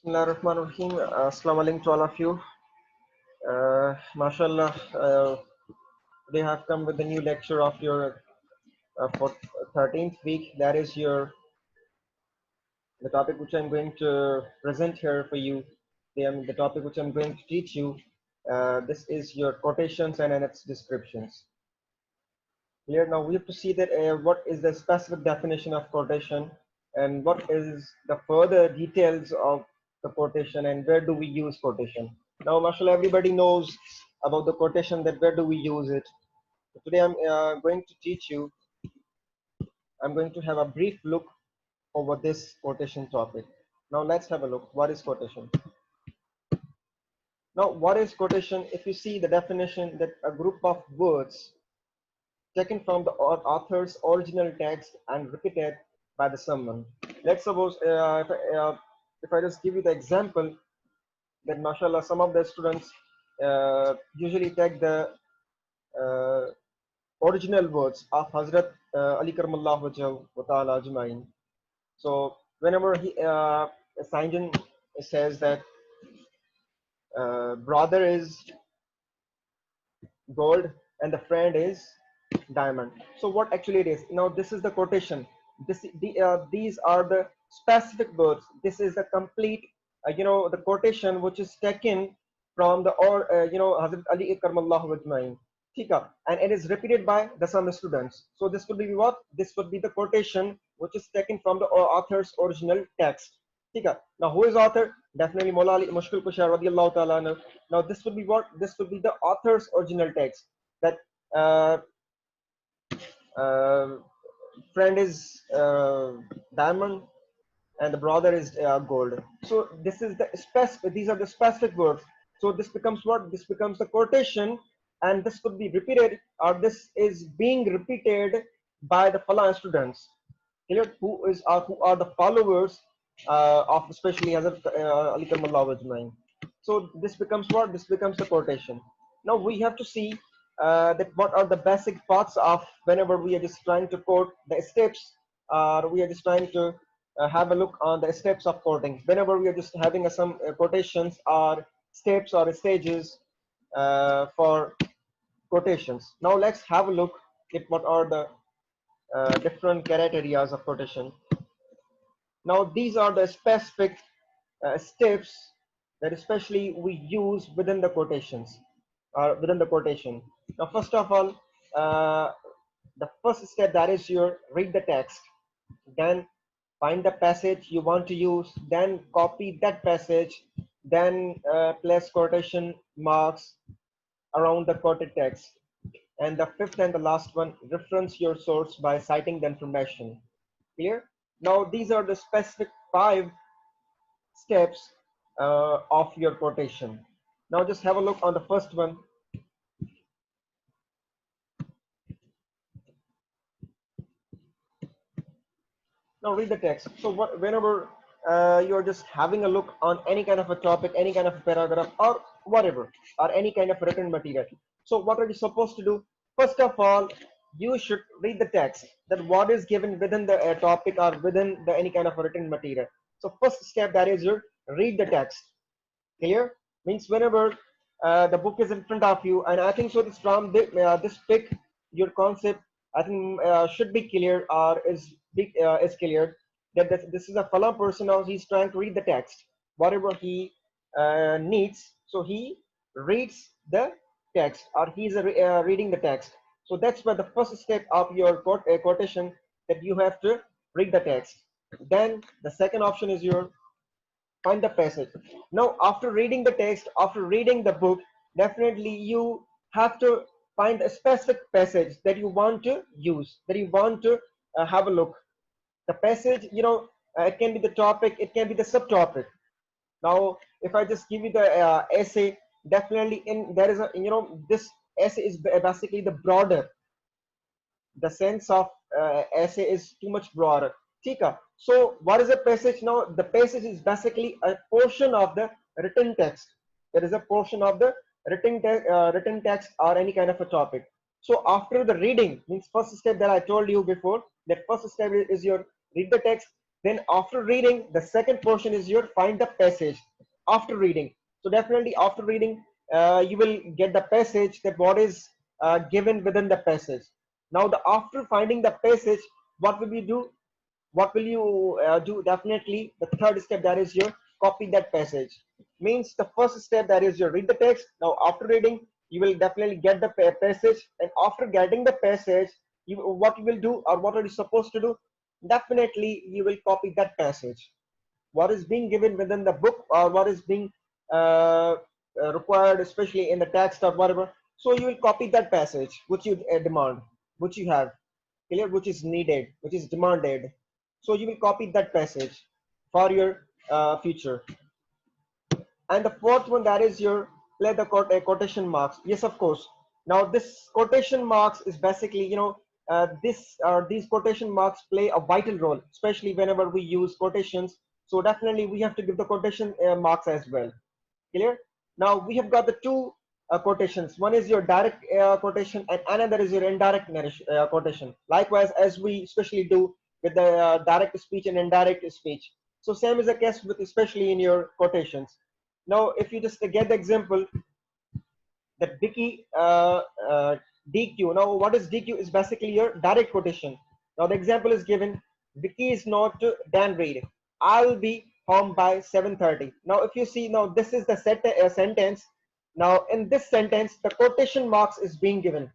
Bismillahirrahmanirrahim. Assalamu alaikum to all of you. MashaAllah, today I have come with the new lecture of your for 13th week. That is the topic which I'm going to present here for you. The topic which I'm going to teach you. This is your quotations and its descriptions. Here now we have to see that what is the specific definition of quotation and what is the further details of the quotation and where do we use quotation. Now, mashallah, everybody knows about the quotation, that where do we use it. Today I'm going to teach you, I'm going to have a brief look over this quotation topic. Now let's have a look. What is quotation? Now, what is quotation? If you see the definition, that a group of words taken from the author's original text and repeated by the someone. Let's suppose if I just give you the example, that mashallah some of the students usually take the uh, original words of Hazrat Ali Karamallahu Wajhahu wa Ta'ala Ajmain. So whenever he Sanjan says that brother is gold and the friend is diamond. So what actually it is? Now this is the quotation. These are the specific words. This is the complete, the quotation which is taken from the Hazrat Ali Karmallahu Ajmain. And it is repeated by the some students. So this would be what? This would be the quotation which is taken from the author's original text. Now who is author? Definitely Mawla Ali Mushkil Kushar radiallahu ta'ala anhu. Now this would be what? This would be the author's original text. That uh, uh, friend is diamond and the brother is gold. So this is the specific. These are the specific words. So this becomes what? This becomes the quotation, and this could be repeated, or this is being repeated by the Fala students. Who are the followers of especially Hazrat Ali Karmallahu Ajmain. So this becomes what? This becomes the quotation. Now we have to see that what are the basic parts of whenever we are just trying to quote the steps, we are just trying to have a look on the steps of quoting. Whenever we are just having some quotations or steps or stages for quotations. Now let's have a look at what are the different criteria of quotation. Now these are the specific steps that especially we use within the quotations, or within the quotation. Now first of all, the first step, that is your read the text, then find the passage you want to use, then copy that passage, then place quotation marks around the quoted text. And the fifth and the last one, reference your source by citing the information. Clear? Now these are the specific 5 steps of your quotation. Now just have a look on the first one. Now read the text. So whenever you're just having a look on any kind of a topic, any kind of a paragraph or whatever, or any kind of written material. So what are you supposed to do? First of all, you should read the text, that what is given within the topic or within the any kind of written material. So first step, that is your read the text. Clear? Means whenever the book is in front of you, and I think so this from this pick, your concept I think should be clear, or is clear, that this is a Fala person now, he's trying to read the text, whatever he needs, so he reads the text, or he's reading the text. So that's where the first step of your quotation, that you have to read the text. Then the second option is your find the passage. Now, after reading the text, after reading the book, definitely you have to find a specific passage that you want to use, that you want to have a look. The passage, it can be the topic, it can be the subtopic. Now, if I just give you the essay, definitely there is a, this essay is basically the broader. The sense of essay is too much broader. Tika. So what is a passage? Now the passage is basically a portion of the written text. There is a portion of the written text or any kind of a topic. So after the reading, means first step that I told you before, that first step is your read the text, Then after reading, the second portion is your find the passage after reading. So definitely after reading, you will get the passage, that what is given within the passage. Now the after finding the passage, what will you do? What will you do? Definitely the third step, that is your copy that passage. Means the first step, that is your read the text. Now after reading, you will definitely get the passage, and after getting the passage, what you will do, or what are you supposed to do? Definitely you will copy that passage, what is being given within the book, or what is being uh, required, especially in the text or whatever. So you will copy that passage which you demand, which you have clear, which is needed, which is demanded. So you will copy that passage for your future. And the fourth one, that is your play the quotation marks. Yes, of course. Now this quotation marks is basically, these quotation marks play a vital role, especially whenever we use quotations. So definitely we have to give the quotation marks as well. Clear? Now we have got the two quotations. One is your direct quotation, and another is your indirect narration, quotation. Likewise, as we especially do with the direct speech and indirect speech. So same is the case with, especially in your quotations. Now, if you just get the example that Vicky DQ. Now, what is DQ? Is basically your direct quotation. Now, the example is given: Vicky is not Dan Reed. I'll be home by 7:30. Now, if you see, now this is the sentence. Now, in this sentence, the quotation marks is being given.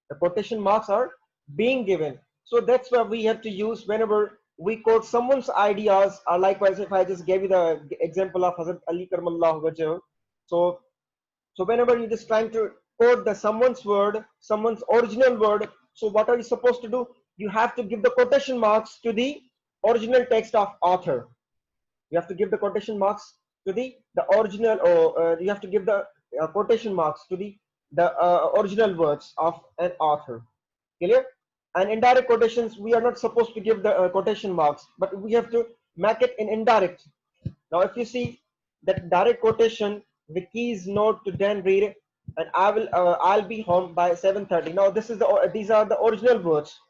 The quotation marks are being given. So that's why we have to use whenever we quote someone's ideas. Or likewise, if I just gave you the example of Hazrat Ali Karmallahu Wajh. So whenever you're just trying to quote the someone's word, someone's original word, so what are you supposed to do? You have to give the quotation marks to the original text of author. You have to give the quotation marks to the original, or you have to give the quotation marks to the original words of an author. Clear? And indirect quotations, we are not supposed to give the quotation marks, but we have to make it in indirect. Now, if you see that direct quotation, Vicky's note to Dan Reed, and I'll be home by 7:30. Now, these are the original words.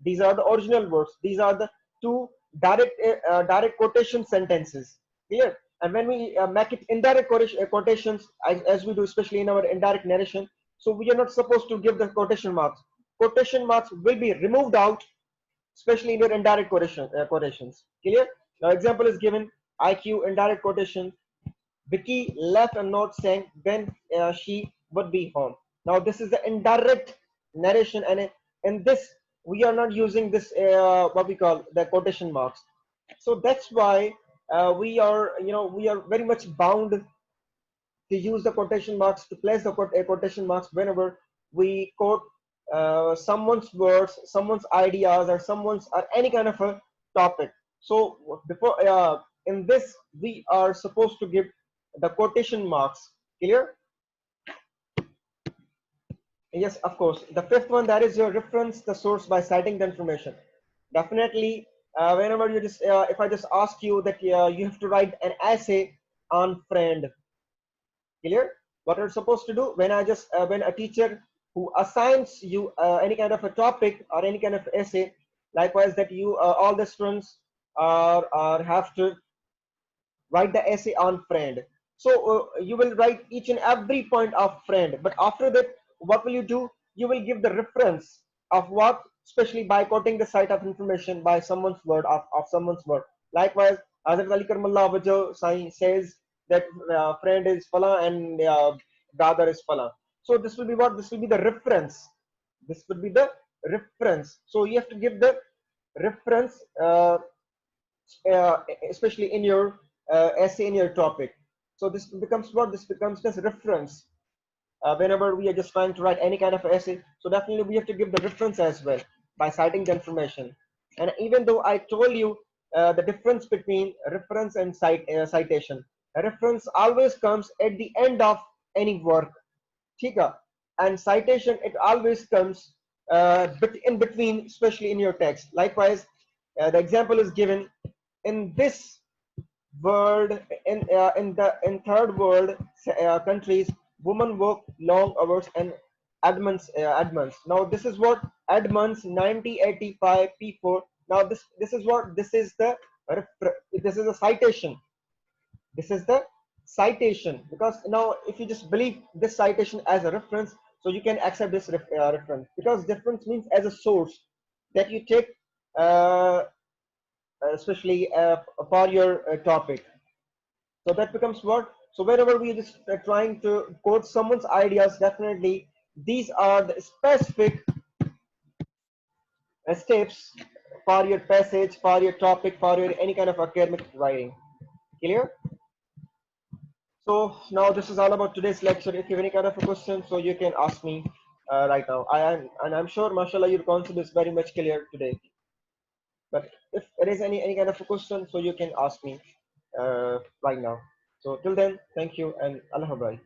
These are the original words. These are the two direct quotation sentences. Clear? And when we make it indirect quotations, as we do, especially in our indirect narration, so we are not supposed to give the quotation marks. Quotation marks will be removed out, especially in your indirect quotations. Clear? Now, example is given: IQ indirect quotation. Vicky left a note saying when she would be home. Now, this is the indirect narration, and in this we are not using this what we call the quotation marks. So that's why we are very much bound to use the quotation marks, to place the quotation marks whenever we quote someone's words, someone's ideas, or someone's or any kind of a topic. So before in this we are supposed to give the quotation marks. Clear? Yes, of course. The fifth one, that is your reference the source by citing the information. Definitely, whenever you just if I just ask you that you have to write an essay on friend. Clear? What you're supposed to do when when a teacher who assigns you any kind of a topic or any kind of essay, likewise that you all the students are have to write the essay on friend. So you will write each and every point of friend, but after that, what will you do? You will give the reference of what, especially by quoting the site of information by someone's word of someone's word. Likewise, Hazrat Ali Karmallah Wajh says that friend is Fala and brother is Fala. So this will be what? This will be the reference. This will be the reference. So you have to give the reference, especially in your essay, in your topic. So this becomes what? This becomes just reference. Whenever we are just trying to write any kind of essay, so definitely we have to give the reference as well by citing the information. And even though I told you the difference between reference and citation, a reference always comes at the end of any work. Thika. And citation, it always comes in between, especially in your text. Likewise, the example is given in this world, in third world countries, women work long hours and admins. Now this is what admins 9085 P4 Now this is what this is a citation. This is the citation, because now if you just believe this citation as a reference, so you can accept this reference, because reference means as a source that you take, uh, especially for your topic. So that becomes what? So whenever we just trying to quote someone's ideas, definitely these are the specific steps for your passage, for your topic, for your any kind of academic writing. Clear? So now this is all about today's lecture. If you have any kind of a question, so you can ask me right now. And I'm sure, mashallah, your concept is very much clear today. But if there is any kind of a question, so you can ask me right now. So till then, thank you and Allah Habai.